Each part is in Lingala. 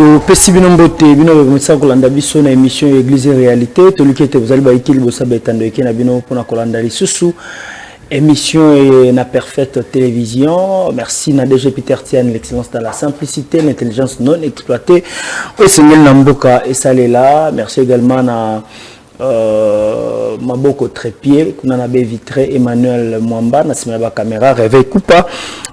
to pesi bino mbote bino komisa kolanda biso na émission Église et Réalité to likete bozali ba ikili bosaba etando ekena bino pona kolanda lisusu émission et na Parfaite Télévision. Merci na DG Peter Tian, l'excellence dans la simplicité, l'intelligence non exploitée. Au Seigneur Namboka et Salela. Merci également na Maboko Trépied, kuna be vitré Emmanuel Mwamba na simba caméra réveil coupa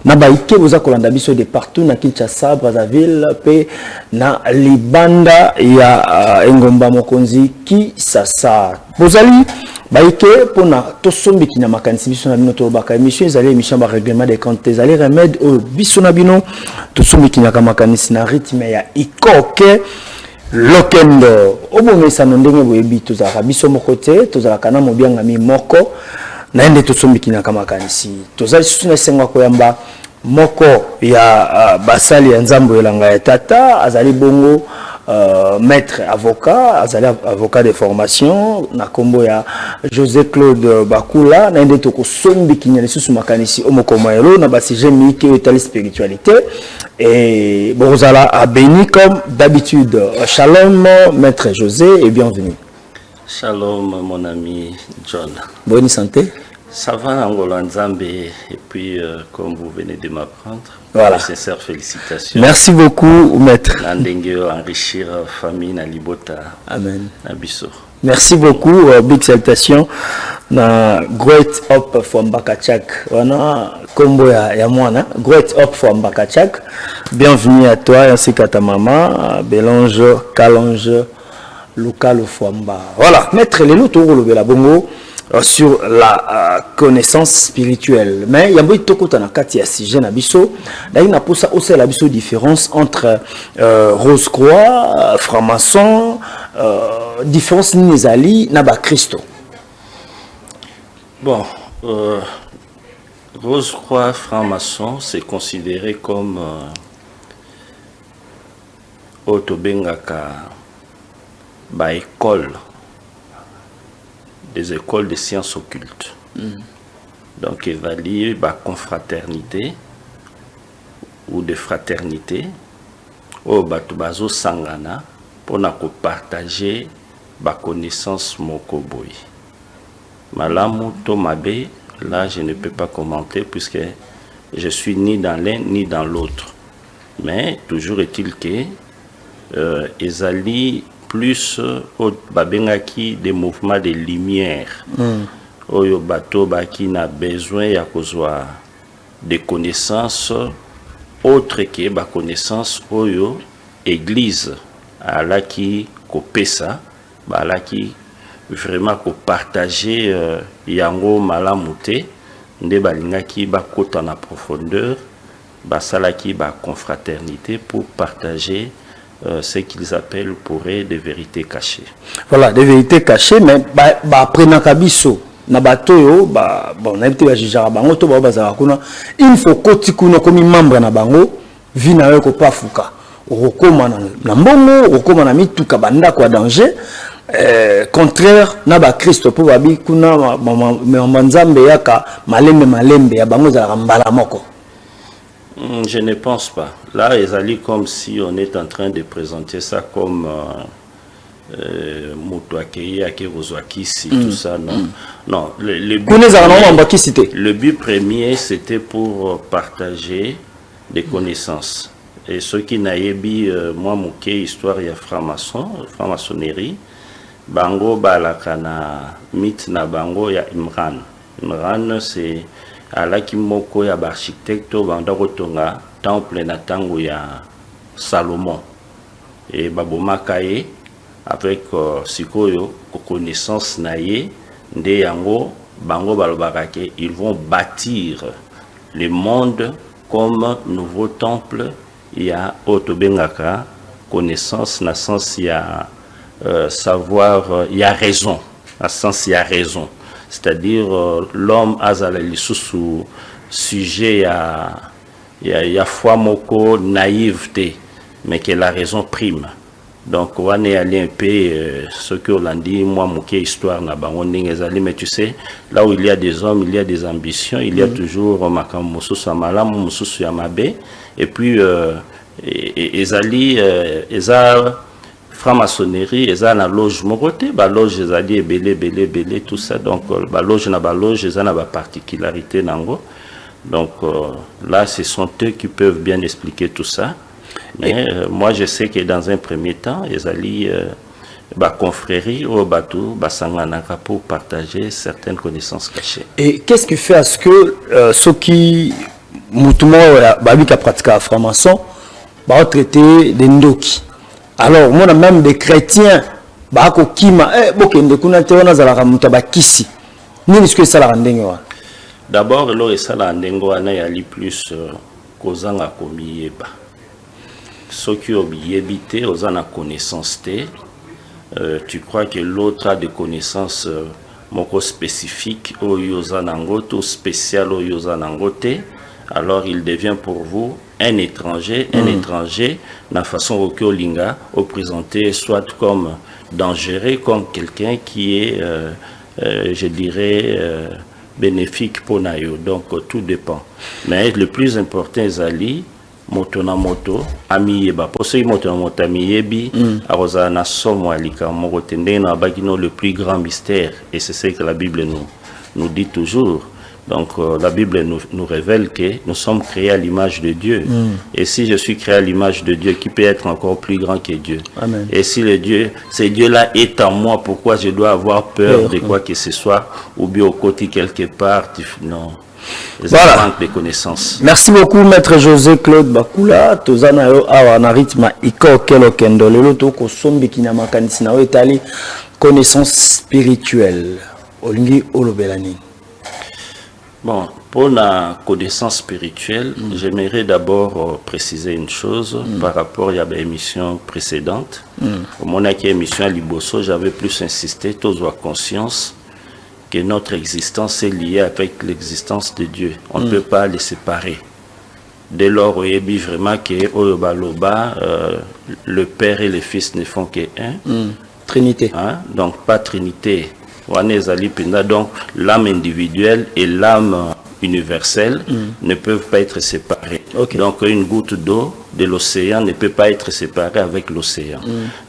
na baike boza kolanda biso de partout na Kinshasa, Brazzaville pe na libanda ya Engomba Mokonzi Kisasa. Bozali baike pona tosombi kina makanisi biso na bino to baka émission ezali émission ba règlement des comptes ezali remède au biso na bino tosombi kina makanisi na rythme ya ikoke lokendo obomesa ndenge boyebi tozaka biso moko te tozalaka na mobianga mi moko na ende tosombi kina makanisi tozali susu na senga koyamba moko ya basali ya nzambo elanga ya tata azali bongo maître avocat, avocat de formation, na kombo ya José Claude Bakula, na ende toko sombi kinya lesusu makanisi omokomayelo na basi jemi ke etali spiritualité et bonzala a béni comme d'habitude. Shalom maître José et bienvenue. Shalom mon ami John. Bonne santé. Ça va Angola Nzambe et puis comme vous venez de m'apprendre, voilà. Sincères félicitations. Merci beaucoup maître. Nandenge enrichir famille na libota. Amen. Nabiso. Merci beaucoup, big salutation na Great Hope from Bakachak. Wana kombo ya mwana, Great Hope from Bakachak. Bienvenue à toi ainsi qu'à ta maman, Belange Kalonge Lukalu Fwamba. Voilà, maître lelo to lobela bongo sur la connaissance spirituelle. Mais il y a beaucoup de choses dans le sujet na biso. D'ailleurs, na posa aussi la biso différence entre Rose-Croix, franc-maçon, différence ni nezali na ba Christo. Bon, Rose-Croix, franc-maçon, c'est considéré comme Otobengaka ba école. Des écoles de sciences occultes. Donc, évaluer la confraternité ou de fraternité au Batubazo Sangana pour partager la connaissance Mokoboy. Malamu Tomabe, là je ne peux pas commenter puisque je suis ni dans l'un ni dans l'autre. Mais toujours est-il que Ezali plus au babengaki des mouvements de lumière. Oyo bato baki na besoin ya kozwa des connaissances autres que ba connaissance oyo église alaki kopesa ba alaki vraiment ko partager yango malamute nde balingaki ba kota na profondeur ba salaki ba confraternité pour partager ce qu'ils appellent pour eux des vérités cachées. Voilà, des vérités cachées, mais après Nakabiso, Nabatoyo, bon, n'habite jijara bango to bazala kuna, il faut kotikuno comme membre na bango, vina yo ko pafuka. Okoma na mbongo, okoma na mituka banda kwa danger. Contraire na ba Christo po babi kuna manzambe yaka malembe ya bango za mbala moko. Je ne pense pas. Là, ils comme si on est en train de présenter ça comme Moutouakei, Akerozouakisi, tout ça. Non, non. Le but premier, c'était pour partager des connaissances. Et ceux qui n'aient moi, Mouké, histoire, il y a franc-maçonnerie. Bango, Balakana, mythe, na Bango, il y a Imran. Imran, c'est. Alaki moko ya architecte banda kotonga temple na tango ya Salomon et babomakaye avec sikoyo connaissance naye nde yango bango balobakake ils vont bâtir le monde comme nouveau temple ya otobengaka connaissance na sens ya savoir ya raison na sens ya raison. C'est-à-dire l'homme a sous sujet à foi moko naïveté, mais que la raison prime. Donc on est allé un peu ce que l'on dit moi mouké histoire na bango ndingezali, mais tu sais là où il y a des hommes il y a des ambitions, il y a toujours makambo mususu ya malamu mususu ya mabe, et puis et ezali eza franc-maçonnerie eza na loge moko te ba loge ezali belé tout ça donc ba loge eza na ba particularité nango donc là ce sont eux qui peuvent bien expliquer tout ça mais moi je sais que dans un premier temps ezali ba confrérie ou batou basanganaka pour partager certaines connaissances cachées. Et qu'est-ce qui fait à ce que ceux qui mutumo babika pratika franc-maçon ba traiter des ndoki alors moi même des chrétiens ba ko kima bokende kuna te wana zala muta ba kisi nini ce que ça la ndenge wa d'abord lo esala ndenge wana yali plus kozanga komiyeba soki obiyebite ozana connaissance te tu crois que l'autre a des connaissances moko spécifiques ou yozanango ou spécial ou yozanangote, alors il devient pour vous un étranger la façon auquel linga au présenter soit comme dangereux comme quelqu'un qui est je dirais bénéfique pour nayo, donc tout dépend mais le plus important est moto na moto amiyeba poso moto na moto amiyebi aroza na somo alika moko tende na bagino le plus grand mystère et c'est ce que la Bible nous dit toujours donc la Bible nous révèle que nous sommes créés à l'image de Dieu et si je suis créé à l'image de Dieu qui peut être encore plus grand que Dieu. Amen. Et si ce Dieu là est en moi, pourquoi je dois avoir peur de quoi que ce soit ou bien au côté quelque part non. Voilà. Des connaissances. Merci beaucoup maître José Claude Bakula tozana yo awa na rythme iko kelo kendo lelo to ko sombi kinyama kanisi na etali connaissance spirituelle olingi olobelani. Bon, pour la connaissance spirituelle, j'aimerais d'abord préciser une chose par rapport à l'émission précédente. Au mon émission à Liboso, j'avais plus insisté, tous avoir conscience que notre existence est liée avec l'existence de Dieu. On ne peut pas les séparer. Dès lors, il y a vraiment que le Père et le Fils ne font qu'un. Trinité. Hein? Donc, pas Trinité. Donc, l'âme individuelle et l'âme universelle ne peuvent pas être séparées. Okay. Donc, une goutte d'eau de l'océan ne peut pas être séparée avec l'océan.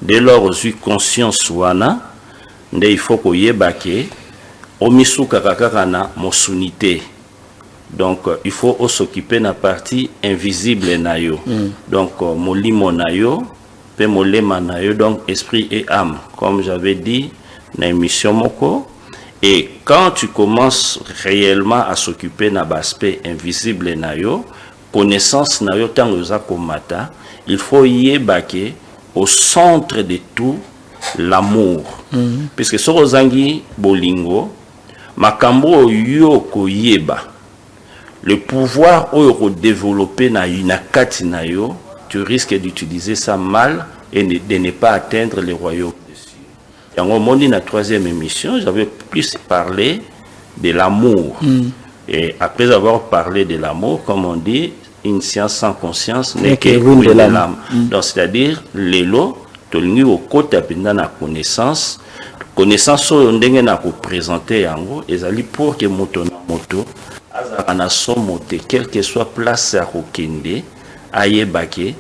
Dès lors, aux conscience wana, il faut qu'on y ait omisu kakakana mosunité. Donc il faut s'occuper de la partie invisible nayo. Donc molimo nayo, pe molema nayo, donc esprit et âme, comme j'avais dit dans l'émission moko. Et quand tu commences réellement à s'occuper de l'aspect invisible nayo, connaissance nayo tangoza komata, il faut y baquer au centre de tout l'amour. Puisque sorozangi bolingo makambo yo koyeba le pouvoir au développer na inakati na yo, tu risques d'utiliser ça mal et de ne pas atteindre le royaume des cieux. Et en moment dans la troisième émission, j'avais plus parlé de l'amour. Et après avoir parlé de l'amour, comme on dit, une science sans conscience n'est que ruine de l'âme. Donc c'est-à-dire l'élo tolingi au côté pendant la connaissance oyo ndenge na ko présenter yango ezali pour que moto na moto azana somo te quelle que soit place à kokende ayebake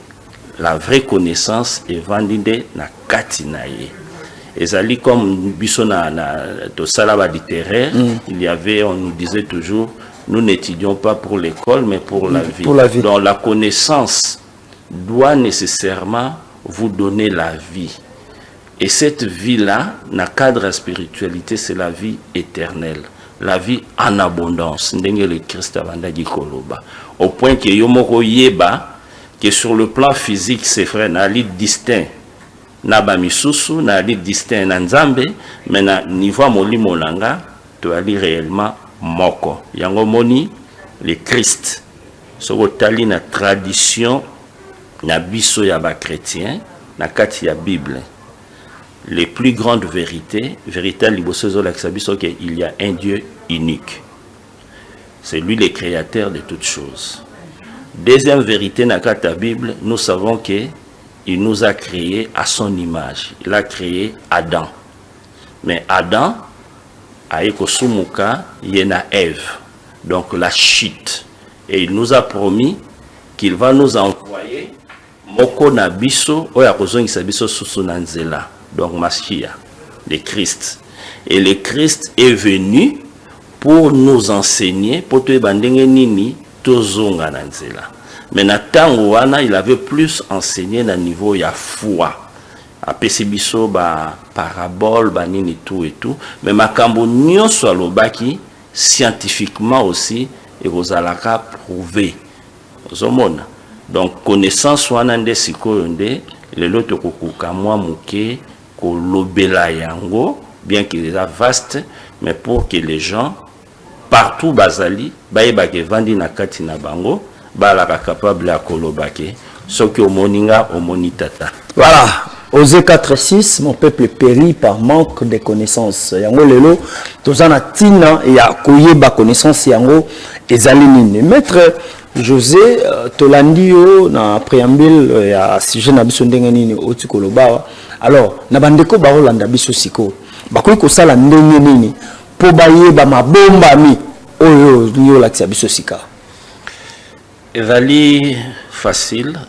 la vraie connaissance est vendue na kati na ye ezali comme biso na to salaba littéraire il y avait on nous disait toujours nous n'étudions pas pour l'école mais pour la vie. Donc la connaissance doit nécessairement vous donner la vie. Et cette vie-là, dans le cadre de la spiritualité, c'est la vie éternelle. La vie en abondance. Au point que yomoko yeba, que sur le plan physique, c'est vrai, na lit distinct. Na ba misusu, na lit distinct na nzambe, mais na niveau moli molanga, tu ali réellement moko. Yango moni, le Christ. Soko tali na tradition, na biso ya ba chrétien, na kati ya Bible. Les plus grandes vérités, il y a un Dieu unique. C'est lui le créateur de toutes choses. Deuxième vérité, dans la Bible, nous savons qu'il nous a créés à son image. Il a créé Adam. Mais Adam, avec Osumuka, il y a Ève. Donc la chute. Et il nous a promis qu'il va nous envoyer moko na biso oya kozongisa biso susu na nzela, donc Machia, le Christ. Et le Christ est venu pour nous enseigner, pour te bandenge nini tozonga na nzela. Mais na tango wana il avait plus enseigné na niveau ya foi. Apesi biso ba parabole ba nini tout et tout, mais makambo nyonso alobaki scientifiquement aussi et kozalaka prouvé. Ozomona. Donc connaissance wana nde sikoyo nde lelo tokokuka mwa muke kolobela yango, bien qu'il est vaste, mais pour que les gens partout bazali bayebake vandi na kati na bango balaka capable ya kolobake soki omoninga omonitata. Voilà. Osée 4:6, mon peuple périt par manque de connaissances. Yango lelo tozana tina ya koyeba connaissance yango ezali nini. Maître José Tolandio na préambule ya sujet na biso ndenge nini oti koloba. Alors na bandeko ba Rolanda biso siko bakoki kosala ndenge nini po bayeba mabomba mi oyo yo la biso sika. Ezali facile,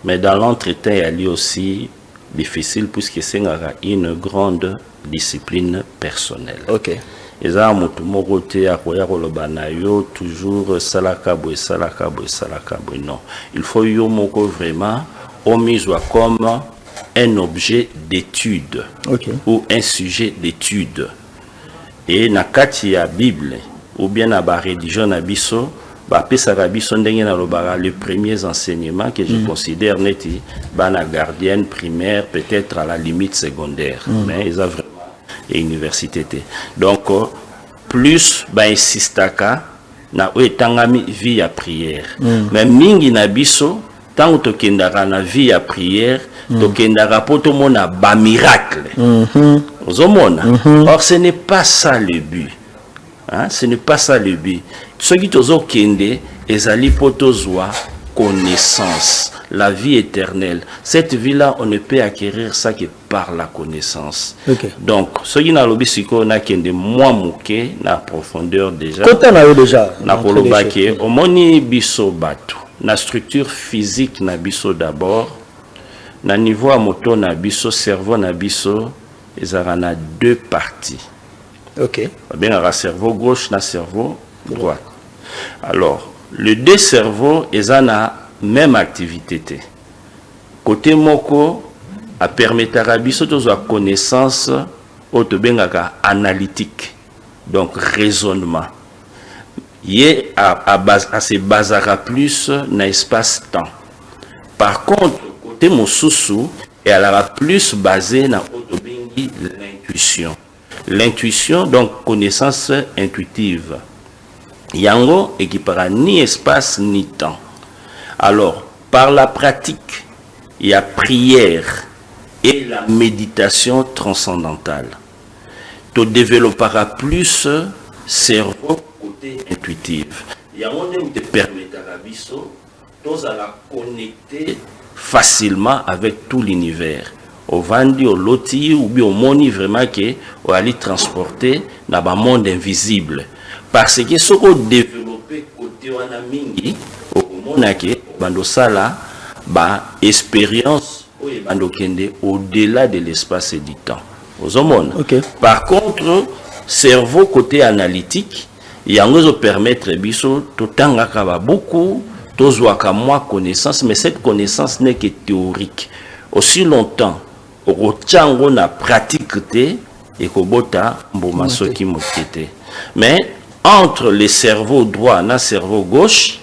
mais dans l'entretien il y a aussi difficile puisque c'est une grande discipline personnelle. Ok. Et ça, toujours salakabo. Non, il faut yomoko vraiment omis comme un objet d'étude, okay, ou un sujet d'étude. Et nakati ya Bible ou bien na ba religion na biso les premiers enseignements que je considère neti bana gardienne primaire, peut-être à la limite secondaire, mais ils ont vraiment et université. Donc plus insistaka na tangami vie à prière, mais mingi na biso tant to kendara na vie à prière to kendara poto mona ba miracle. Or ce n'est pas ça le but. Hein? Ce n'est pas ça le but. Ce qui tozo kende ezali potozwa connaissance, la vie éternelle. Cette vie-là, on ne peut acquérir ça que par la connaissance. Okay. Donc, ce qui n'a lobi siko na kende moi mouke na profondeur déjà. Kota na yo déjà. Na kolobake omoni biso batu. Na structure physique na biso d'abord. Na niveau à moto na biso cerveau na biso ezara na deux parties. Ok. Bien un cerveau gauche na cerveau droit. Alors, les deux cerveaux, ils ont la même activité. Côté moko, a permettre à biso de connaissance analytique, donc raisonnement. Il à se basera plus dans l'espace-temps. Par contre, côté mosusu, elle aura plus basé dans l'intuition. L'intuition, donc connaissance intuitive. Yango équipera ni espace ni temps. Alors, par la pratique, il y a prière et la méditation transcendantale. Tu développeras plus cerveau côté intuitif. Yango te permettra biso à la connecter facilement avec tout l'univers. Au vandi, au loti, ou bien au moni vraiment que on aller transporter dans un monde invisible. Parce que ce qu'on développe côté wana mingi, au monake, bando sala, ba expérience ou bando kende au-delà de l'espace et du temps. Aux hommes. Okay. Par contre, cerveau côté analytique, yango permettre biso totanga kaba beaucoup, tozwaka moi connaissance, mais cette connaissance n'est que théorique. Aussi longtemps Rochango na pratique et kobota mboma soki mokete. Mais entre le cerveau droit na cerveau gauche,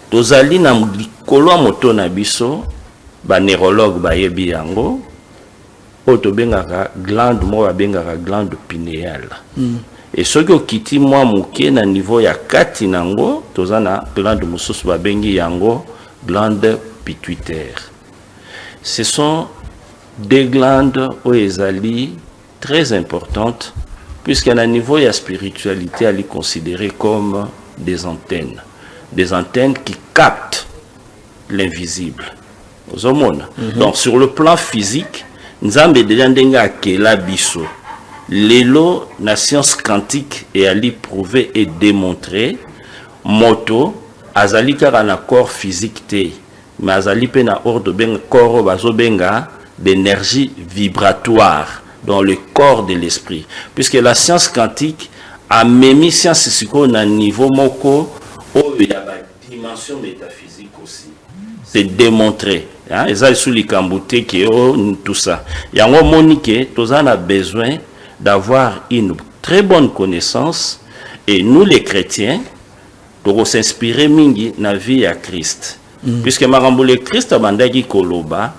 tozali na likolo moto na biso ba neurologue ba yebi yango oto bengaka glande mo ba bengaka glande pinéale. Et ce que kiti moi moke na niveau ya kati nango tozana glande mosusu ba bengi yango glande pituitaire. Ce sont des glandes oezali très importantes puisqu'à un niveau de spiritualité elle est considérée comme des antennes qui captent l'invisible. Donc sur le plan physique nzambe déjà ndenga akela biso lelo na science quantique et ali prouver et démontrer moto azali kaka na corps physique te mais azali pe na ordre benga corps bazo benga d'énergie vibratoire dans le corps de l'esprit, puisque la science quantique a même science siko na niveau moko où il y a une dimension métaphysique aussi. C'est démontré. Hein? Et ça, sous les camboutés, tout ça. Il y a un moment que tous on a besoin d'avoir une très bonne connaissance, et nous les chrétiens, pour s'inspirer mingi na vie à Christ. Puisque marambole Christ a bandagi koloba,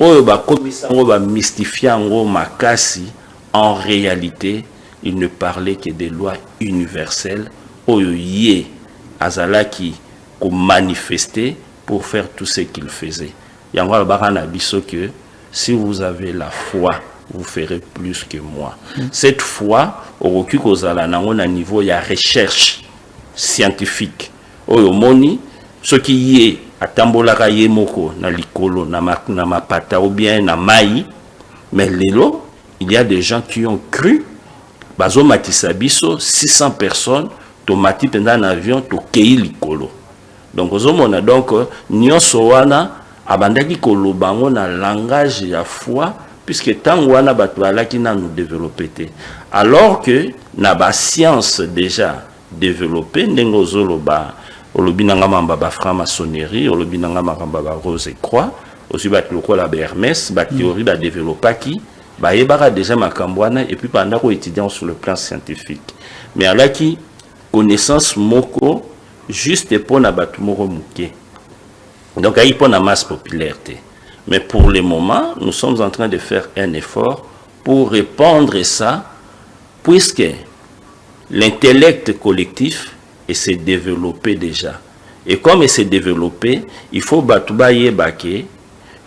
oyo ba komisa ngo ba mystifia ngo makasi, en réalité, il ne parlait que des lois universelles, oyo yé azalaki ko manifester pour faire tout ce qu'il faisait. Yangwa barana biso que si vous avez la foi, vous ferez plus que moi. Cette foi, au kozala nango na niveau ya recherche scientifique. Oyo moni ce qui est atambolaka ye moko na likolo na mapata ou bien na mai, mais lelo il y a des gens qui ont cru bazo matisa biso 600 personnes to mati pendant un avion to kei likolo. Donc ozomona donc nyonso wana abandaki kolobango na langage ya foi, puisque tant wana bato alaki na nous développer. Alors que na ba science déjà développée ndenge ozoloba olobi nanga mamba ba franc-maçonnerie, olobi nanga mamba ba rose et croix, aussi ba lokola ba Hermès, ba théorie ba développaki, ba yebaka déjà makambwana, et puis pendant qu'on étudiant sur le plan scientifique. Mais alaki connaissance moko juste pour na batu moko muke. Donc il pour la masse popularité. Mais pour le moment, nous sommes en train de faire un effort pour répandre ça, puisque l'intellect collectif s'est développé déjà. Et comme il s'est développé, il faut batubaye bake,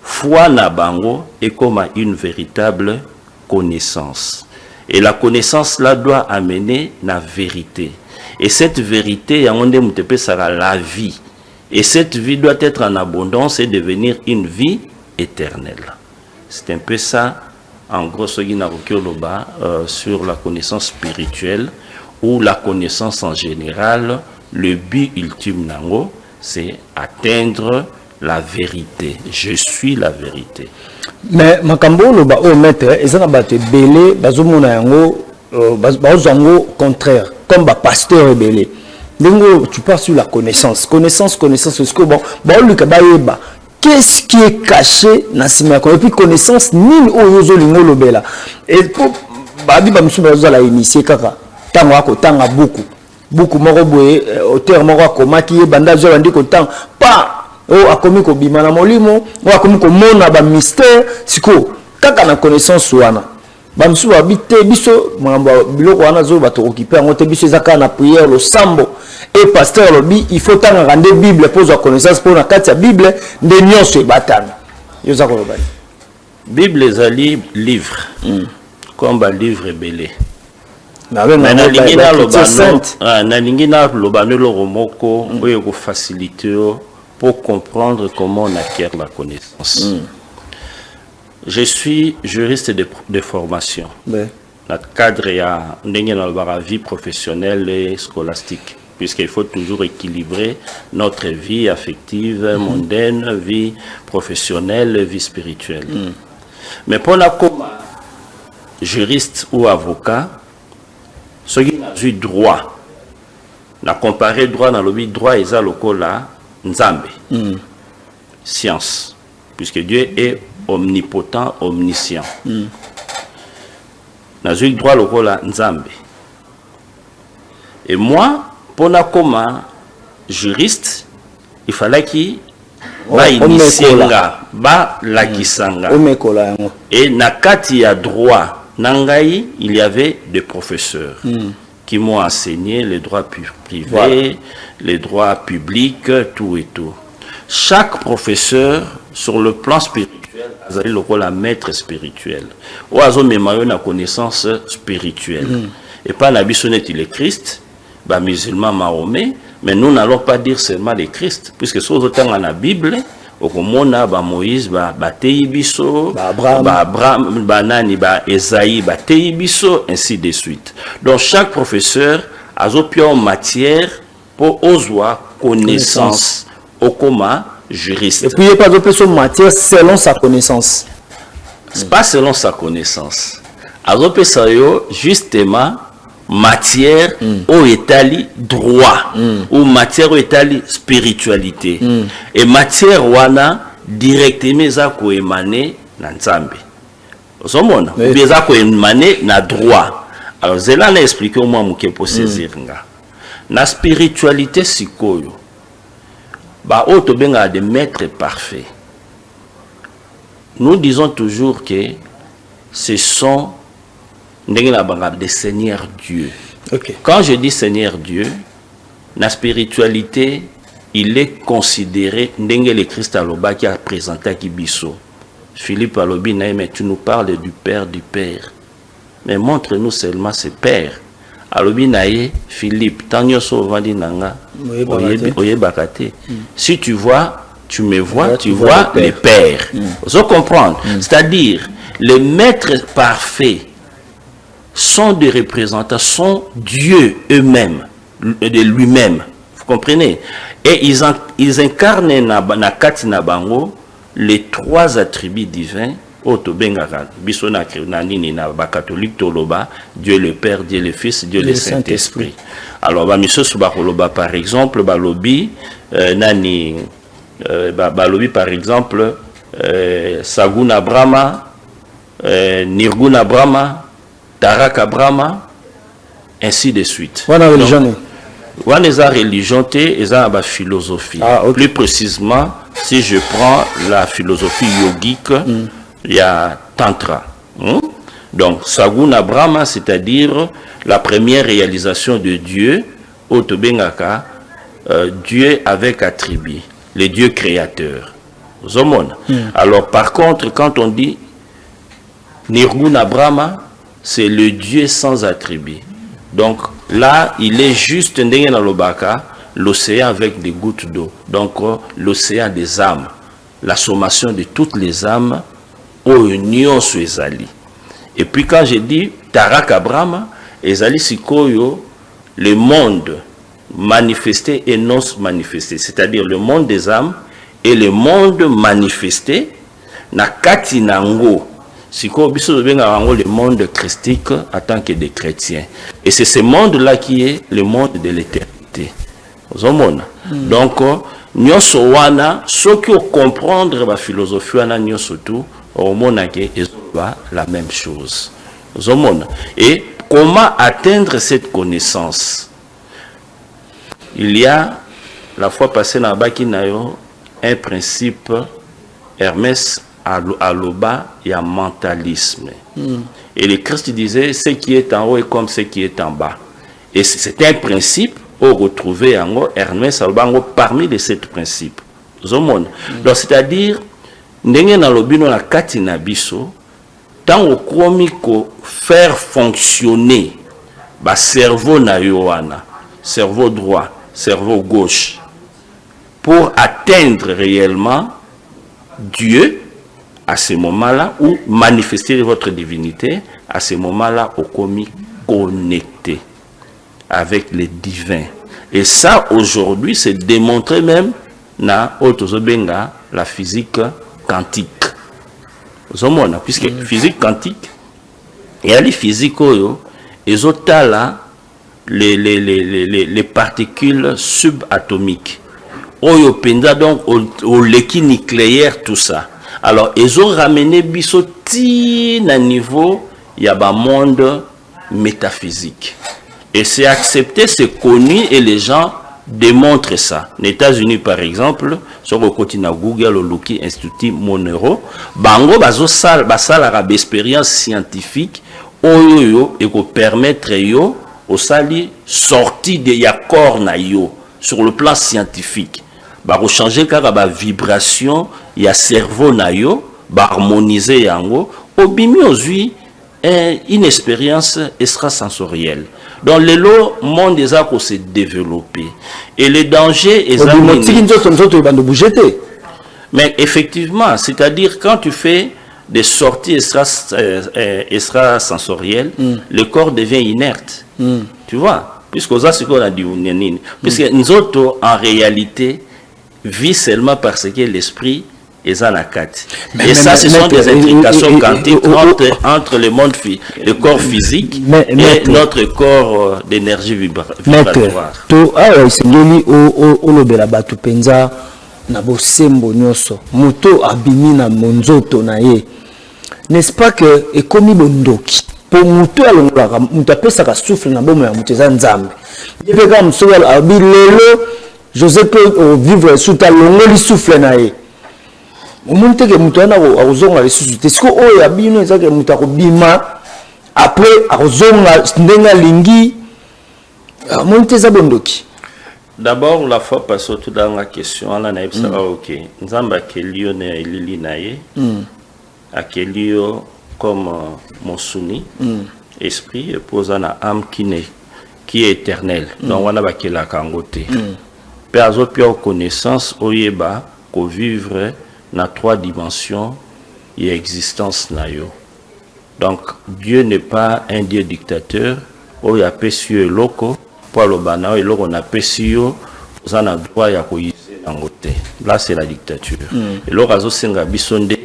foi na bango et comme une véritable connaissance. Et la connaissance là doit amener la vérité. Et cette vérité, sera la vie. Et cette vie doit être en abondance et devenir une vie éternelle. C'est un peu ça, en gros, ce qui n'a sur la connaissance spirituelle ou la connaissance en général. Le but ultime, c'est atteindre la vérité. Je suis la vérité. Mais makambo loba o maître ezana baté belé bazomona yango bazango contraire comme ba pasteur belé. Ndingo tu parles sur la connaissance ce que bon luka bayeba qu'est-ce qui est caché na sima et puis connaissance nini oyozo lingo lobela et pour babi ba msuba la initier kaka tango ako tanga beaucoup moko boye auteur moko akomaki banda zo bandi ko tang pa o akomi ko bima na molimo o akomi ko mona ba mystère siko kaka na connaissance wana ba msuba bité biso mamba biloko wana zo bato occuper ngote biso ezaka na prière le sambo et pasteur lobi il faut tanga rendre bible pour la connaissance pour na kati ya bible nde nyonso ebatana yoza ko loba bible ezali livre comme ba livre belé na lingi na lobano lo moko oyo ko faciliter pour comprendre comment on acquiert la connaissance. Je suis juriste de formation. Dans le cadre de la vie professionnelle et scolastique, puisqu'il faut toujours équilibrer notre vie affective, mondaine, vie professionnelle, vie spirituelle. Mais pour la comme juriste ou avocat, ceux qui ont eu droit, on a comparé droit dans le droit et ça le là, Nzambe, science, puisque Dieu est omnipotent, omniscient. On a eu droit le là, Nzambe. Et moi, pour la comme juriste, il fallait qu'il va initier ba la kisanga. Et nakati ya droit. Nangaï, il y avait des professeurs qui m'ont enseigné les droits privés, les droits publics, tout et tout. Chaque professeur, sur le plan spirituel, a le rôle à maître spirituel. Ou a une connaissance spirituelle. Et pas la bisonnette, il est Christ, bah, musulman Mahomet, mais nous n'allons pas dire seulement les Christ, puisque sur autant dans la Bible, okomona ba Moïse ba teibiso ba Abraham ba nani ba Esaïe ba teibiso ainsi de suite. Donc chaque professeur a en matière pour ozwa connaissance okoma juriste. Et puis il n'y a pas de son matière selon sa connaissance. C'est pas selon sa connaissance. Azopesa yo justement matière au étali droit ou matière au étali spiritualité et matière wana directement za ko émaner na nzambe. Osomona ou za ko émaner na droit. Alors zela na expliquer au moins muke pour saisir nga. Na spiritualité sikoyo ba o to benga de maître parfait. Nous disons toujours que ce sont des Seigneurs Dieu. Okay. Quand je dis Seigneur Dieu, la spiritualité, il est considéré le Christ Aloba qui a présenté à Kibiso. Philippe Alobi, mais tu nous parles du Père du Père. Mais montre-nous seulement ce Père. Alobi nae Philippe, tanyo so vandi nanga, oye bakate. Si tu vois, tu me vois, tu vois les pères. Vous comprenez? C'est-à-dire, les maîtres parfaits sont des représentants, sont Dieu eux-mêmes, de lui-même. Vous comprenez? Et ils incarnent na katina bango les trois attributs divins. Dieu le Père, Dieu le Fils, Dieu le Saint-Esprit. Alors, par exemple, balobi nani balobi par exemple Saguna Brahma, Nirguna Brahma, Taraka Brahma, ainsi de suite. Voilà religion. Voilà les religions et la philosophie. Plus précisément, si je prends la philosophie yogique, il y a Tantra. Donc, Saguna Brahma, c'est-à-dire la première réalisation de Dieu, Otobengaka, Dieu avec attribut, le Dieu créateur. Alors, par contre, quand on dit Nirguna Brahma, c'est le Dieu sans attribut. Donc, là, il est juste l'océan avec des gouttes d'eau. Donc, l'océan des âmes, la sommation de toutes les âmes, au union sur Ezali. Et puis, quand je dis Taraka Brahma, Ezali Sikoyo, le monde manifesté et non manifesté, c'est-à-dire le monde des âmes et le monde manifesté, na kati nango, sikoyo biso benga le monde christique en tant que des chrétiens. Et c'est ce monde-là qui est le monde de l'éternité. Donc, nyonso wana, ceux qui comprendre la philosophie wana nyonso tout, au monde la même chose. Et comment atteindre cette connaissance? Il y a, la fois passée dans Bakinayo, un principe, Hermès Aloba, il y a mentalisme. Et le Christ disait, ce qui est en haut est comme ce qui est en bas. Et c'est un principe, au retrouver en haut, Hermès Aloba, parmi les 7 principes. Donc, c'est-à-dire, ndenge na lobino na kati na biso, tant au komiko faire fonctionner ba cerveau na yoana, cerveau droit, cerveau gauche, pour atteindre réellement Dieu à ce moment-là, ou manifester votre divinité, à ce moment-là, au komi connecté avec les divins. Et ça, aujourd'hui, c'est démontré même na Otozobenga, la physique quantique. Puisque physique quantique, il y a les physiques, ils ont là les particules subatomiques. Oyo penda donc au liquide nucléaire, tout ça. Alors, ils ont ramené bisoti à niveau, il y a un monde métaphysique. Et c'est accepté, c'est connu et les gens démontrent ça. Les États-Unis, par exemple, sur le côté de Google, le Lucky Institute Monero, bango bazo sal arabe expérience scientifique, oyo et ko permettre yo au sali sortie de yakor na yo sur le plan scientifique. Ba changer car ba vibration ya cerveau na yo, ba harmoniser yango, obimi ozui une expérience extrasensorielle. Donc le monde des arts s'est développé et les dangers mais effectivement, c'est-à-dire quand tu fais des sorties extrasensorielles, le corps devient inerte. Tu vois, puisque ça c'est qu'on a dit, puisque nous autres en réalité vit seulement parce que l'esprit est en akati. Et ça, ce sont des intrications quantiques entre le monde, le corps physique et notre corps d'énergie vibratoire. N'est-ce pas que et comme bondoki pour muto alongolaka muto apesaka souffle na bomo ya muteza nzambe yepe kama msogala abilelo Joseph vivre sous ta longoli souffle na ye omuntu ke muto ana ozonga le souffle est-ce que o ya bino ezaka muto akobima après ozonga ndenga lingi omuntu za bondoki. D'abord la fois passée tout dans la question on a naibsaka OK nzamba kelio na elili na ye Akelio comme Monsuni, esprit, et posant la âme qui est éternelle. Donc, on a bakela kangote. Perso pio connaissance, oyeba, ko vivre na 3 dimensions et existence na yo. Donc, Dieu n'est pas un Dieu dictateur. Oya pesio loko, pour le banao, et loko na pesio, on a droit ya ko yise nangote. Là, c'est la dictature. Et l'orazo senga bisonde,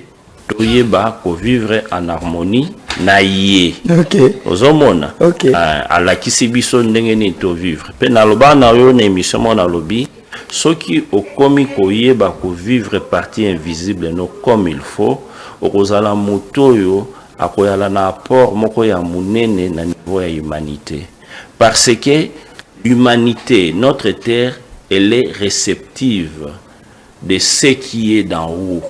toyeba ko vivre en harmonie na ye. OK. Ozomona. OK. Ala kisibiso ndenge ni to vivre. Pe na loba na yo na émission na lobi soki okomi koyeba ko vivre partie invisible no comme il faut okozala motoyo akoyala na apport moko ya munene na niveau ya humanité. Parce que l'humanité, notre terre, elle est réceptive de ce qui est d'en haut.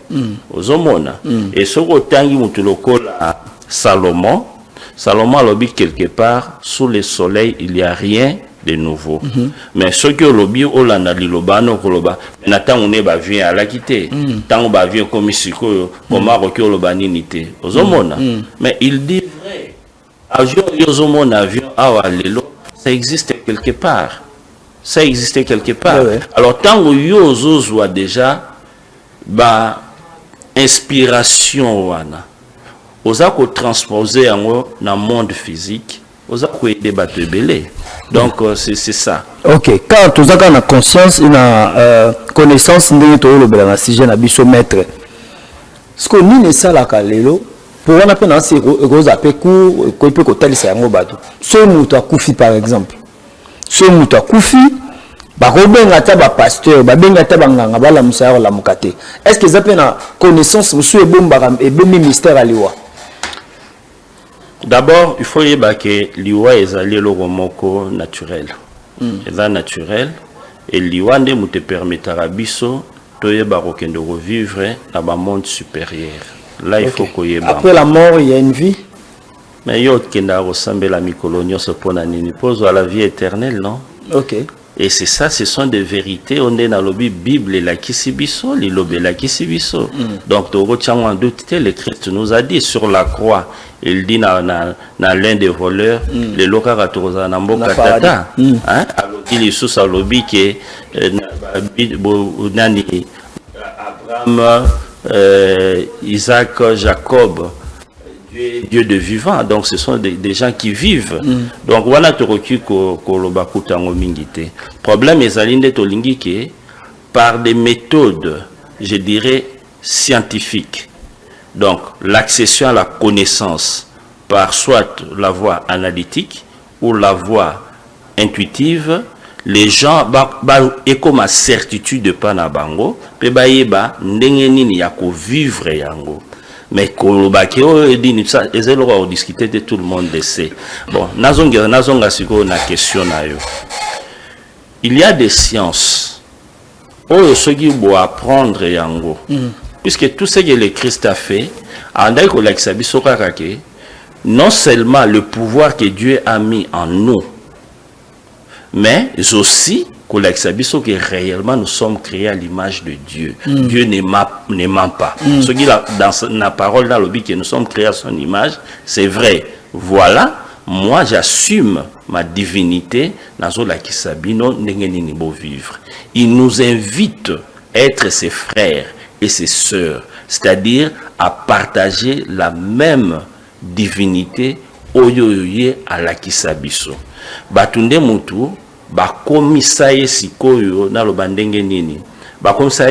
Et ce que mutulokola Salomon a lobby quelque part sous le soleil il n'y a rien de nouveau. Mais ce que lobby olanda lilobano koloba natan on est vient à la quitter. Tant on vient comme siko comment roki olobaninité. Ozomona. Mais il dit vrai. Avion yozomona avion awalelo ça existe quelque part. Ça existait quelque part. Ouais. Alors, tant que yozo soit déjà, inspiration, wana, osa ko transposer en dans monde physique, osa ko aider battre belé. Donc, c'est ça. Ok. Quand tu as la conscience, une connaissance, ndenge to lo bela na sujet na biso maître. Ce que ni ne sala kalelo, pour on appelle na se ko zape ku ko pe ko talisa yango bato. So muto akufi par exemple. Ce muto akufi bakobenga ta ba pasteur babenga ta banganga bala musaya la mukate. Est-ce que ça peut na connaissance musu ebomba et bemi mystère aliwa? D'abord il faut yeba que liwa ezali loko moko naturel. Eza naturel et liwa nde mute permettra biso to yeba ko kendo vivre na ba monde supérieur. Là il faut ko yeba. Après la mort il y a une vie. Mais yo kenda ressemble mikolo nyonso pona nini pose à la vie éternelle, non? OK. Et c'est ça, ce sont des vérités. On est dans le Bible la kisibiso, l'ilobé la kisibiso. Donc au en doute, le Christ nous a dit sur la croix, il dit dans l'un des voleurs, le lokara toza na mboka tata. Hein? Alors il est sous alobi que nani Abraham, Isaac, Jacob. Dieu de vivant, donc ce sont des gens qui vivent. Donc voilà te recul kolobakuta ngomingite. Problème est alinde tolingi que par des méthodes, je dirais scientifiques. Donc l'accession à la connaissance par soit la voie analytique ou la voie intuitive, les gens et comme à certitude de panabango, pe ba yeba ndenge nini ya ko vivre yango. Mais Kolobakeo et dit ça, et c'est le discuter de tout le monde de sait. Bon, nazonga siko na question na yo. Il y a des sciences. Oh, ce qui doit apprendre yango. Puisque tout ce que le Christ a fait, andai ko l'exabi sokakake, non seulement le pouvoir que Dieu a mis en nous, mais aussi que réellement nous sommes créés à l'image de Dieu. Dieu ne ment pas. Ce qui dans la parole dans le but que nous sommes créés à son image, c'est vrai. Voilà, moi j'assume ma divinité dans la kisabino vivre. Il nous invite à être ses frères et ses sœurs, c'est-à-dire à partager la même divinité oyoye à la kisabiso. Batunde mutu ba komisaye sikoyo na lo bandenge nini ba comme ça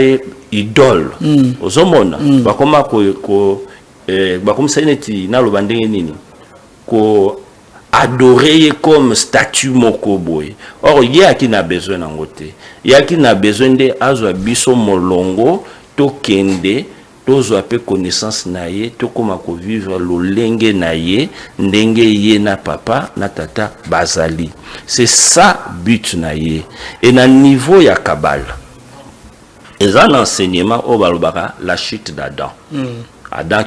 idole ozomona ba koma ko ba comme ça neti na lo bandenge nini ko adorer comme statue moko boy. Or il y a qui n'a besoin d'angote, il y a qui n'a besoin de azwa biso molongo to kende tozwa pe connaissance naie to koma ko vivre lo lenge naie ndenge ye na papa na tata bazali. C'est ça but naie. Et na niveau ya kabala et un enseignement au balobaka la chute d'Adam. Adam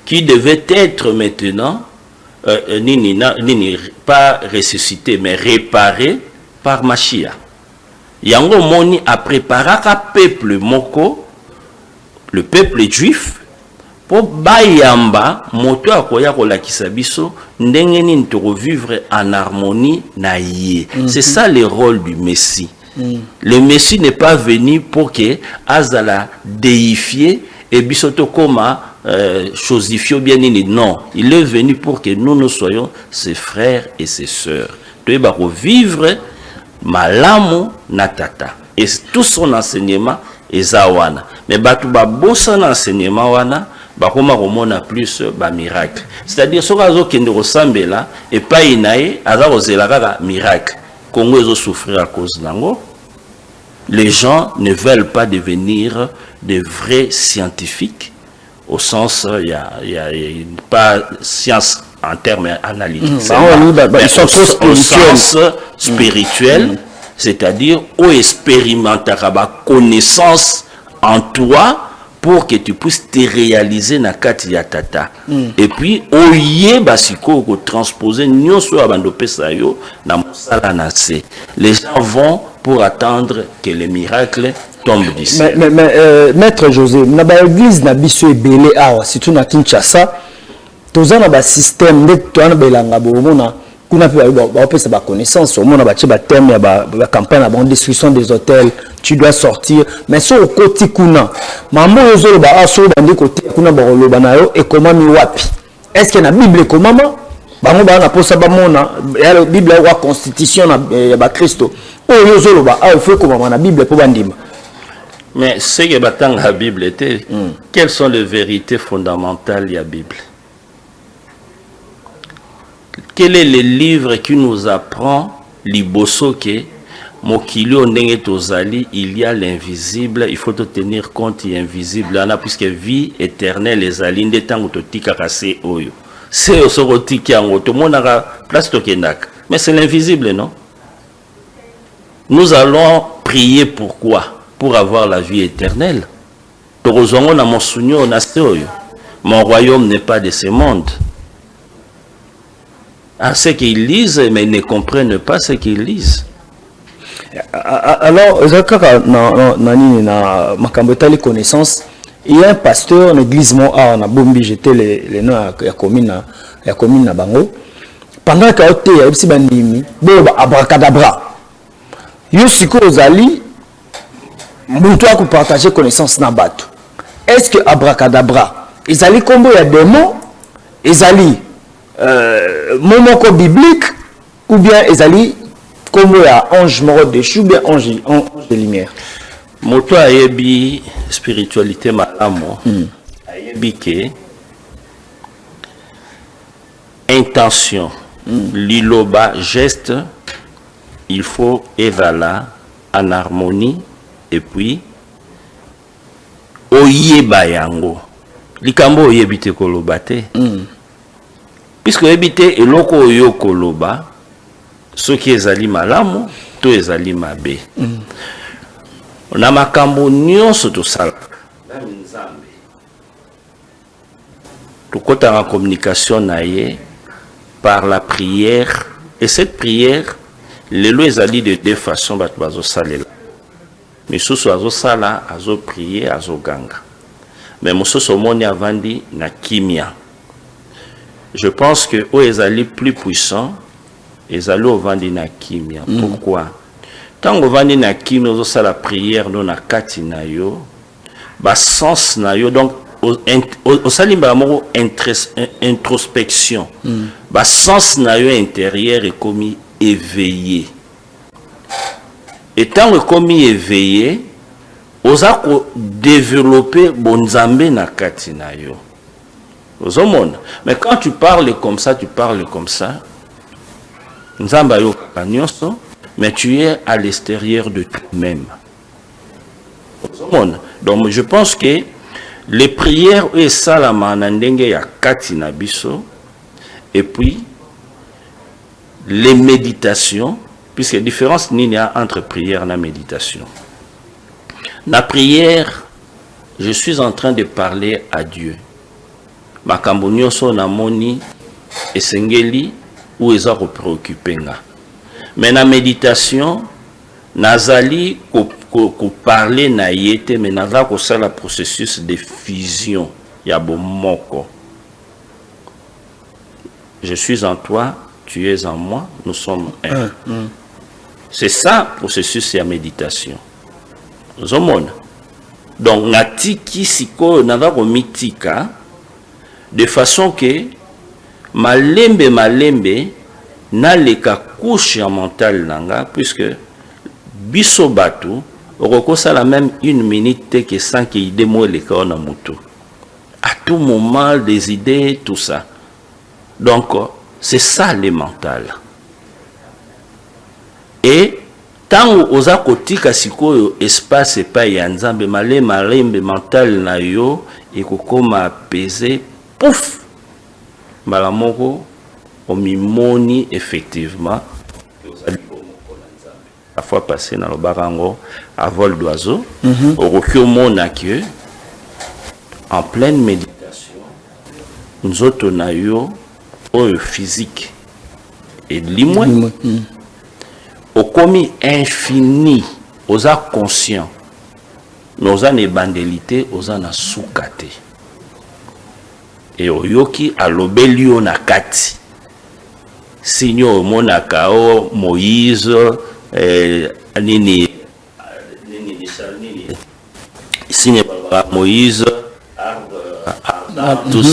qui devait être maintenant pas ressuscité mais réparé par Machia. Yango moni a préparé un peuple moko, le peuple juif, pour bayamba moto akoya ko lakisa biso ndenge nini to revivre en harmonie na ye. C'est ça le rôle du Messie. Le Messie n'est pas venu pour que azala déifier et bisoto koma chosifier bien nini. Non, il est venu pour que nous soyons ses frères et ses sœurs. Tu vas revivre malamu natata. Et tout son enseignement est zawana. Mais batu ba bossa enseignement wana ba koma komona plus ba miracle. C'est-à-dire soka zo kende resembler et pas inae aza ozela kaka miracle. Congo ils ont souffert à cause d'ango. Les gens ne veulent pas devenir de vrais scientifiques au sens il y a pas science en termes analytiques. Ils sont trop au sens spirituel, c'est-à-dire au expérimenter la connaissance en toi pour que tu puisses te réaliser na kati ya tata. Et puis oye basiko ko transposer nyonso abandope sayo na mosala na se. Les gens vont pour attendre que les miracles tombent du ciel. Mais maître José, na ba église na biso ebele awa surtout na Kinshasa, tozana ba système de toana belanga bomona kuna pe ba opesa ba connaissance au mona ba tche ba terme ya ba campagne ba destruction des hôtels, tu dois sortir mais sur le côté kuna mambo yozolo ba aso bandi côté kuna ba loba nayo et comment mi wapi est-ce que na bible comment bango ba na posa ba mona ya bible wa constitution ya ba Kristo o yozolo ba a fait comment na bible pour bandima. Mais ce que batang la Bible était quelles sont les vérités fondamentales de la Bible? Quel est le livre qui nous apprend liboso ke mokili ondenge tozali il y a l'invisible, il faut tenir compte il y a invisible ana puisque vie éternelle ezali nde tango totika kase oyo c'est osokotiki yango tomonaka place tokendaka mais c'est l'invisible non. Nous allons prier pourquoi? Pour avoir la vie éternelle. Torozongo na monsunyo na seoyo. Mon royaume n'est pas de ce monde. À ceux qui lisent, mais ils ne comprennent pas ce qu'ils lisent. Alors, na makambotali connaissance, il y a un pasteur en église moi na bombi j'étais les noms ya commune na bango. Pendant que ote ya bisi bandimi, bo abracadabra. Yo siko ozali mutu a partager connaissance na bato. Est-ce que abracadabra, ezali kombo ya démon, ezali momoko biblique ou bien ezali kombo ya ange moro de chou bien ange de lumière? Moto ayebi spiritualité malamo. Ayebi ke intention, liloba, geste, il faut evala en harmonie et puis oyeba yango likambo oyebite koloba te puisque oyebite eloko oyo koloba soki ezali malamu to ezali mabe na makambo nyonso tosala na nzambe tokota en communication na ye par la prière et cette prière lelo ezali de deux façons bato bazosalela. Misusu azosala azo prier azo ganga. Mais mususu omoni avandi na kimia. Je pense que o ezali plus puissant ezali ovandi na kimia. Pourquoi? Tant ovandi na kimia ozosala prière no na kati na yo ba sens na yo donc osali ba moko introspection. Ba sens na yo intérieur est comme éveillé. Et tant que comme éveillé, oza ko développer bonzambe na kati na yo. Mais quand tu parles comme ça, nzamba yo kanyonso, mais tu es à l'extérieur de toi-même. Donc je pense que les prières et salama na ndenge ya kati na biso, et puis les méditations, puisque la différence n'y a entre prière et méditation. La prière, je suis en train de parler à Dieu. Makambo nyonso na moni esengeli ou eza ko préoccuper nga. Mais na méditation, nazali ko parler na yete, mais naza ko sala processus de fusion ya bomoko. Je suis en toi, tu es en moi, nous sommes un. C'est ça processus ya méditation. Zomona. Donc natiki siko naza ko mitika de façon que malembe na leka couche mentale nanga, puisque biso batu okokosa la même une minute que sans qu'il idée moi le corps na mutu. À tout moment des idées, tout ça. Donc c'est ça le mental. Et tant oza kotika sikoyo espace pa ya nzambe malembe mental na yo ekokoma apaiser, pouf, malamoko omimoni effectivement la fois passée dans le barango à vol d'oiseau, au mona que en pleine méditation nous autres nayo au physique et limoi au commis infini aux a conscient nos ane bandélité aux ane soukate et oyoki alobelio na kati signo monakao Moïse nini signe Moïse tout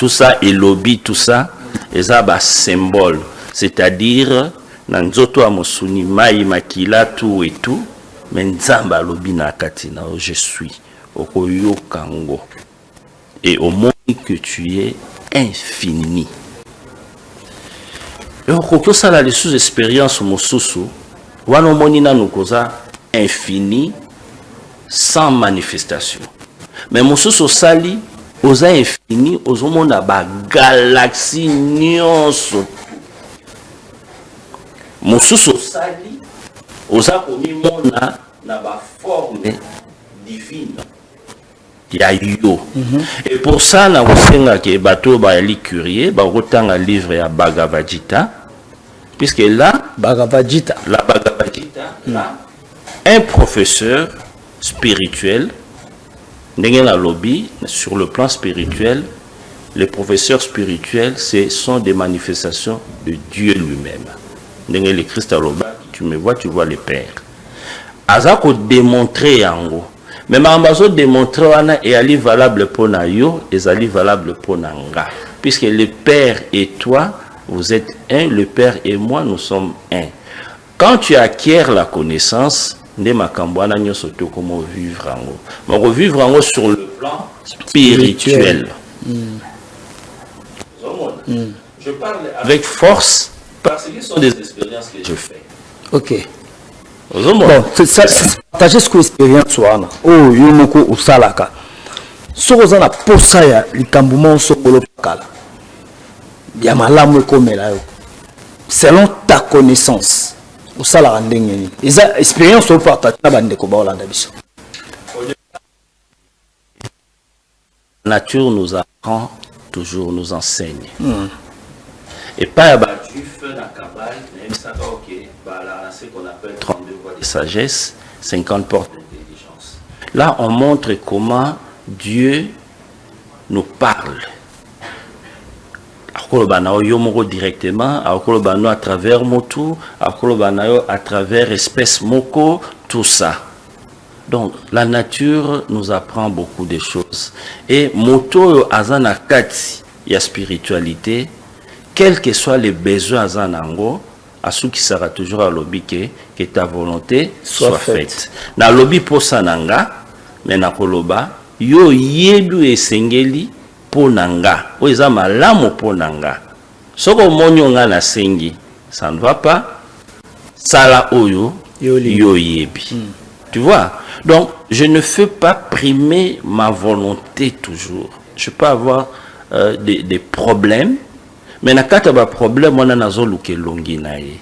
ça et lobby tout ça eza ba symbole, c'est-à-dire na nzoto a mosuni mai makila tout et tout, mais nzamba lobby na kati na je suis okoyo kango. Et au moins que tu es infini. Et au ça la les sous-expériences mosusu, wana moni na nukoza infini sans manifestation. Mais mosusu sali oza infini ozomona ba galaxie nyonso. Mosusu sali oza komimona na ba forme divine. Et pour ça, na kosenga ke bato ba li curieux, ba rotanga livre ya Bhagavad Gita, puisque là, Bhagavad Gita, là, un professeur spirituel, ndenge lobby sur le plan spirituel, les professeurs spirituels, ce sont des manifestations de Dieu lui-même. Ndenge le Christ aloba, tu me vois, tu vois le Père. Azako démontrer yango. Mais ma démontrer et ali valable pour na yo, et ali valable pour nanga. Puisque le Père et toi, vous êtes un, le Père et moi, nous sommes un. Quand tu acquiers la connaissance, ne makambwana nyoso to comment vivre ango. Mais revivre ango sur le plan spirituel. Je parle avec force parce que ce sont des expériences que je fais. Ok. Bon, c'est partager ce que l'expérience wana. Oh, yomoko usalaka. Soko na posa ya likambumo sokolo pakala. Ya malamu ekomela yo. Selon ta connaissance, usalaka ndenge ni. Eza expérience au partager na bandeko ba olanda biso. La nature nous apprend toujours, nous enseigne. Et pas abattu feu na kabal, même ça ok, là ce qu'on appelle 32 voies de sagesse, 50 portes d'intelligence. Là on montre comment Dieu nous parle. Directement, à travers motu, à travers espèce moko, tout ça. Donc la nature nous apprend beaucoup de choses. Et moto azana kati ya spiritualité, quels que soient les besoins azanango, asuki sera toujours à lobby que ta volonté soit faite. Na lobby posa nanga, mais na koloba yo yedu esengeli po nanga. Oza malamu po nanga. Soko monyo nga na sengi, ça ne va pas. Sala oyo yo yebi. Tu vois? Donc, je ne fais pas primer ma volonté toujours. Je peux avoir des problèmes, mais na kata ba problème on a nazo luke longi na ye.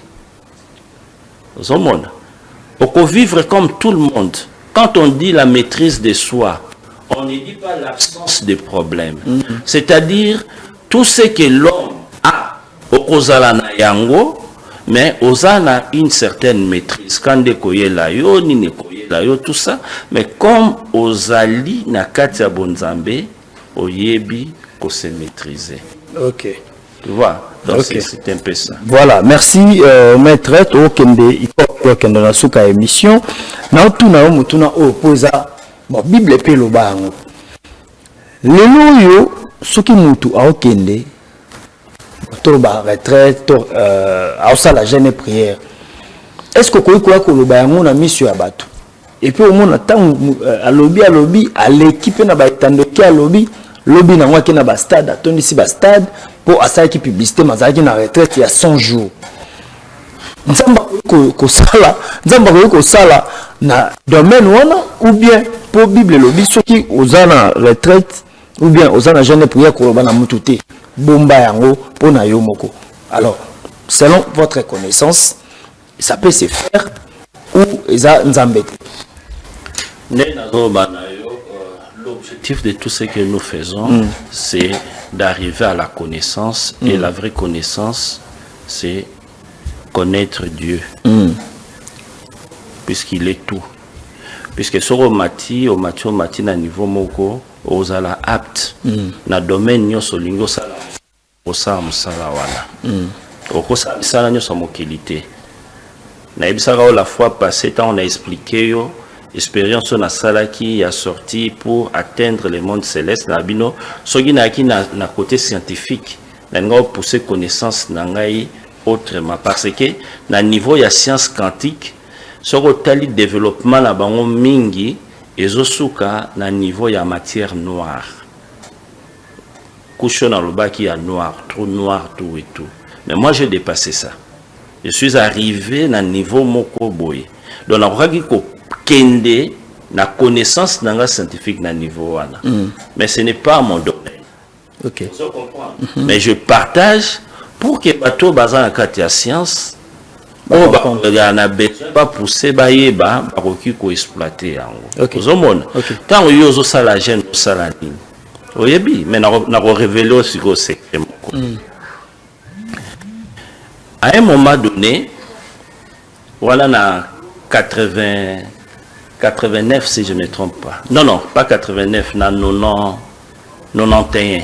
Zomona. Oko vivre comme tout le monde. Quand on dit la maîtrise de soi, on ne dit pas l'absence de problèmes. C'est-à-dire tout ce que l'homme a okozala na yango, mais ozana une certaine maîtrise. Quand de koyela yo ni ne koyela yo tout ça, mais comme ozali na kati ya bonzambe, oyebi ko se maîtriser. OK. Tu vois? Donc Okay. c'est un peu ça. Voilà, merci maître okende ikokende na suka émission. Na tuna mutuna opoza bon Bible pe lobango. Lelo yo soki mutu aokende to ba retraite to la jeune prière. Est-ce que ko loba yango na mission ya bato? Et puis au monde tant à lobby à l'équipe na ba tandoki à lobby na ngwa ki na ba stade atondi si ba stade pour asala ki publicité mazaki na retraite ya 100 jours. Nzamba ko sala na domaine wana ou bien pour Bible lobby soki ozana retraite ou bien ozana jeune prière ko loba na mututé bomba yango pona yo moko. Alors selon votre connaissance ça peut se faire ou eza nzambete. L'objectif de tout ce que nous faisons, c'est d'arriver à la connaissance. Et la vraie connaissance, c'est connaître Dieu. Puisqu'il est tout. Puisque sur au mati na niveau moko, ozala apte. Na domaine nyoso lingo sala osa musala wana. Okosa sala nyoso mokilité. Na ebisaka la fois passée, on a expliqué yo expérience na sala qui a sorti pour atteindre le monde céleste na bino soki na ki na côté scientifique na nga pousser connaissance na ngai autrement parce que na niveau ya science quantique soko tali développement na bango mingi ezosuka na niveau ya matière noire couche na lobaki ya noir trop noir tout et tout mais moi j'ai dépassé ça je suis arrivé na niveau moko boye donc na kokaki ko kende na connaissance nanga scientifique na niveau wana mais ce n'est pas mon domaine. OK. Vous comprenez? Mais je partage pour que bato bazana kati ya science on a besoin pas pousser ba yeba ba koki ko exploiter yango. Vous comprenez? Tant yo zo sala jeune sala nini oyebi mais na ko révéler aussi ko secret moko. À un moment donné voilà na 89 si je ne me trompe pas. Non, pas 89, na 91.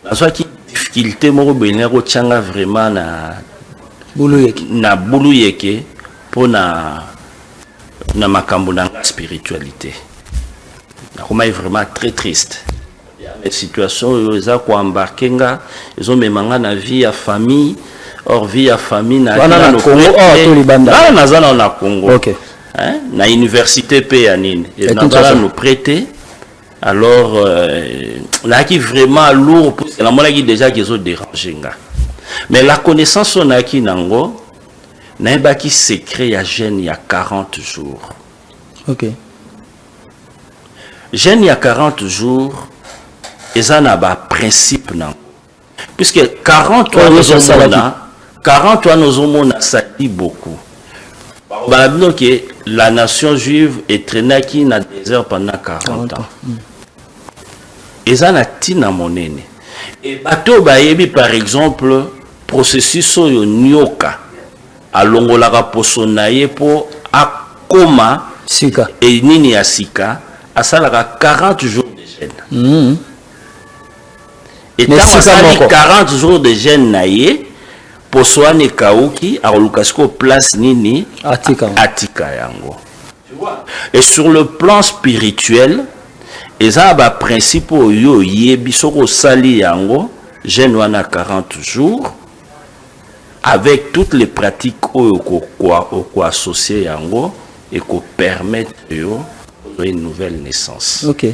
La soit qui difficulté moro benero tchanga vraiment na bouluyeke pour na makambo na spiritualité. Na comment est vraiment très triste. Il y a des situations ils ont embarqué nga, ils ont même na vie à famille, hors vie à famille na Congo. OK. Hein? Na université pe anine et na nous prêter alors là qui vraiment lourd parce que la mona qui déjà qui ont dérangé nga mais la connaissance on a qui nango na ba qui secret ya jeune il y a 40 jours. OK. Jeune il y a 40 jours et ça n'a pas principe non puisque 40 ans nous hommes ça dit beaucoup. Que la nation juive est traînée qui dans le désert pendant 40 ans. Et ça n'a tina monene. Et bateau bayebi par exemple processus yo nyoka à longolaka posonaye pour akoma sika et nini ya sika asalaka 40 jours de jeûne. Et tant asali 40 jours de jeûne naye poswane kauki a lukasko place nini atika yango. Tu vois? Et sur le plan spirituel eza ba principe yo yebi soko sali yango jeune wana 40 jours avec toutes les pratiques qu'on associé yango et qu'on permettre une nouvelle naissance. Ok.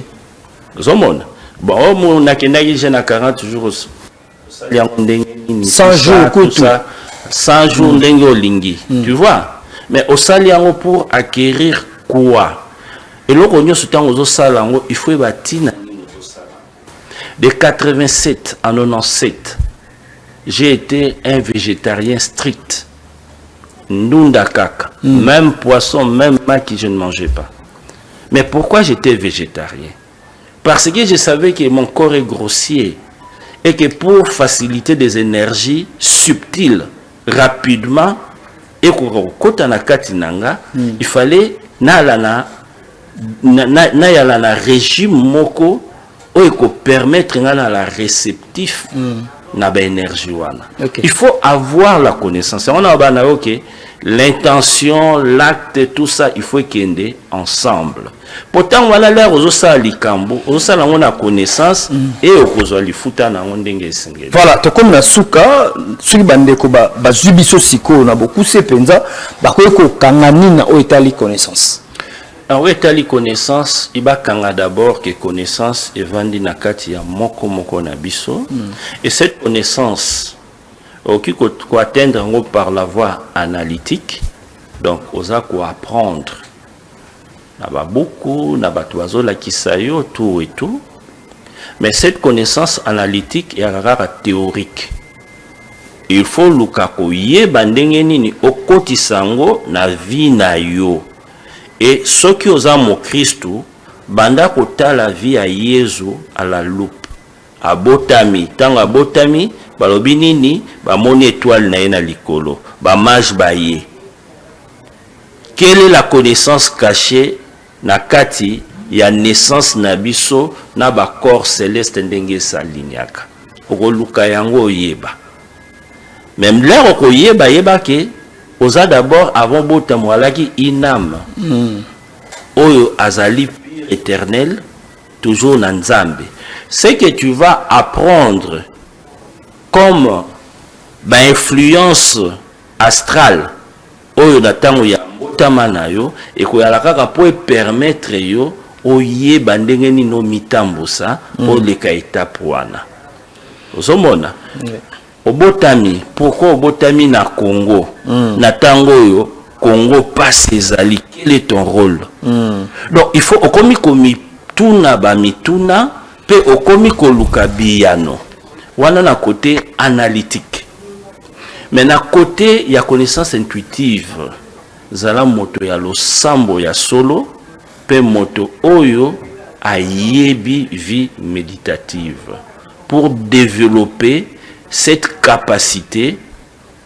Zomon. Bon, on a jeune à 40 jours. 100 jours, tout ça. 100 jours dengo lingi. Tu vois? Mais au saliango pour acquérir quoi? Et là, on il faut bâtir. De 87 à 97, j'ai été un végétarien strict. Ndunda kaka. Même poisson, même maquis, je ne mangeais pas. Mais pourquoi j'étais végétarien? Parce que je savais que mon corps est grossier et que pour faciliter des énergies subtiles, rapidement, et il fallait na régime moko ou permettre la réceptif na ba énergie wana. Il faut avoir la connaissance. On a bana OK, l'intention, l'acte, tout ça, il faut qu'il y ait ensemble. Pourtant voilà l'air aux ça likambo, aux ça on a connaissance et aux li futa na ndenge sengeli. Voilà, to comme na suka, suri bandeko ba zubiso siko na beaucoup se penza, ba ko kangani na o etali connaissance. Alors, étali connaissance, il va d'abord que connaissance est vendue na kati ya moko moko na biso. Et cette connaissance, qui peut atteindre par la voie analytique, donc osa ko apprendre. Na ba beaucoup, na ba toizo la kisayo, tout et tout. Mais cette connaissance analytique est rare théorique. Il faut lukako yeba ndenge nini okotisango na vie na yo. Et ceux qui osent mon Christ, banda kota la vie à Jésus à la loupe. A botami, tant à botami, balobinini, ba mon étoile na likolo, ba maj baye. Quelle est la connaissance cachée na kati ya naissance na biso na ba corps céleste ndenge saliniaka. Okoluka yango yeba. Même là okoyeba yeba ke oza d'abord avant botam walaki inam. Oyo azali éternel toujours na nzambe. Ce que tu vas apprendre comme influence astrale oyo na tango ya botama na yo et ko yala kaka pour permettre yo oyeba ndenge nino mitambusa o leka étape wana. Ozomona? Obotami, pourquoi obotami na Congo? Na tango yo, Congo passe ezali. Quel est ton rôle? Donc il faut okomi komi tuna ba mituna pe okomi koluka biyano. Wana na côté analytique. Mais na côté ya connaissance intuitive, zala moto ya losambo ya solo pe moto oyo ayebi vie méditative pour développer cette capacité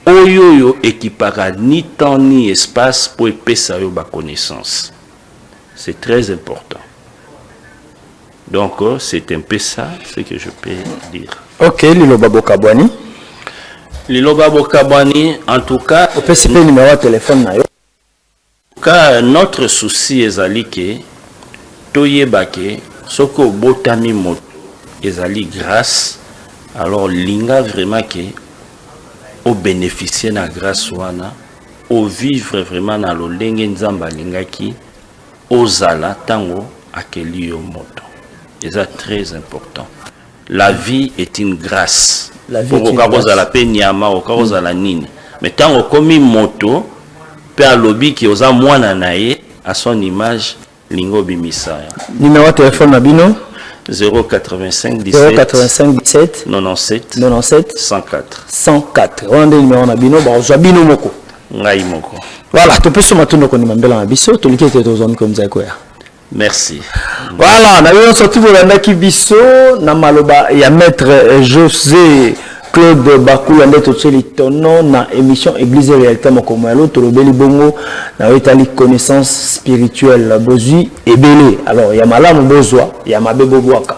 oyoyo équipera ni temps ni espace pour épaissir ba connaissance. C'est très important. Donc c'est un peu ça ce que je peux dire. OK, Liloba Bokabwani. Liloba Bokabwani, en tout cas, on peut se faire numéro de téléphone na yo. En tout cas, notre souci ezali ke toyebake soko botami moto ezali grâce. Alors, linga vraiment que au bénéficier na grâce wana, au vivre vraiment na lo lenge nzamba linga ki, au zala tango akeli yo moto. Et ça très important. La vie est une grâce. La vie est une grâce. La penyama, au cause la nini. Mais tango komi moto, pe alobi ki oza mwana nae à son image lingo bimisa. Numéro de téléphone nabino 085 17 97 104 104. On a des numéros nabino ba ozabino moko. Ngai moko. Voilà, tu peux se matuno ko nimambela na biso, to likete to zone comme ça quoi. Merci. Voilà, na yo sorti volanda ki biso na maloba ya maître José Claude Bakula ndeto tseli tono na émission Église réalité mokomalo to lobeli bongo na etali connaissance spirituelle bozi ebele. Alors ya malamu bozwa ya mabebo bwaka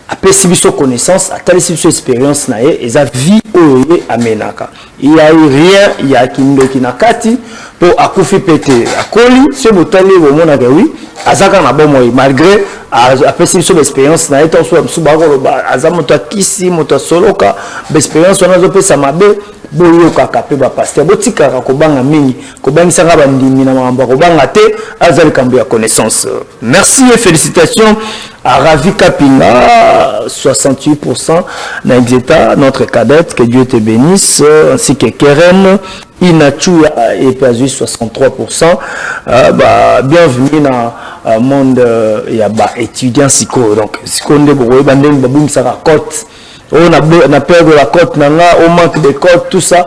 apesi biso connaissance atali biso expérience na ye eza vie oyo amenaka. Il y a rien ya kindo kinakati pour akufi pété akoli se botali bomona ke oui azaka na bomo malgré apesi biso expérience na eto so subako azamoto kisi moto soloka expérience wana zo pesa mabe boyo kakape ba pasteur botika ko banga mingi ko bangisa nga bandimi na mamba ko banga te azali kambo ya connaissance. Merci et félicitations à Ravi Kapinga 68% na Exeta, notre cadette, que Dieu te bénisse, ainsi que Keren Inachuya et Pazu 63%. Bienvenue dans le monde ya ba étudiant siko, donc siko nde boye bandem babum sara cote. On a peur de la côte, on manque de côte, tout ça.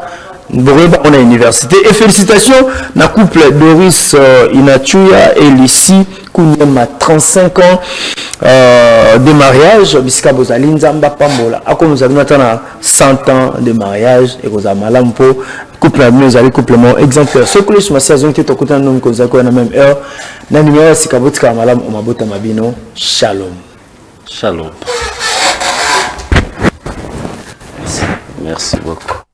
On a université. Et félicitations, na couple Doris Inachuya et Lucie Kounyema, 35 ans de mariage. Biska Bozali Nzamba Pambola. Ako nous avons atteint 100 ans de mariage. Et vous avez malampo. Couple à nous, allez couplement exemplaire. Ce que les saison qui est au côté de nous, que vous avez la même heure. Na numéro c'est Kabotka Malam, Omabota Mabino. Shalom. Shalom. Merci beaucoup.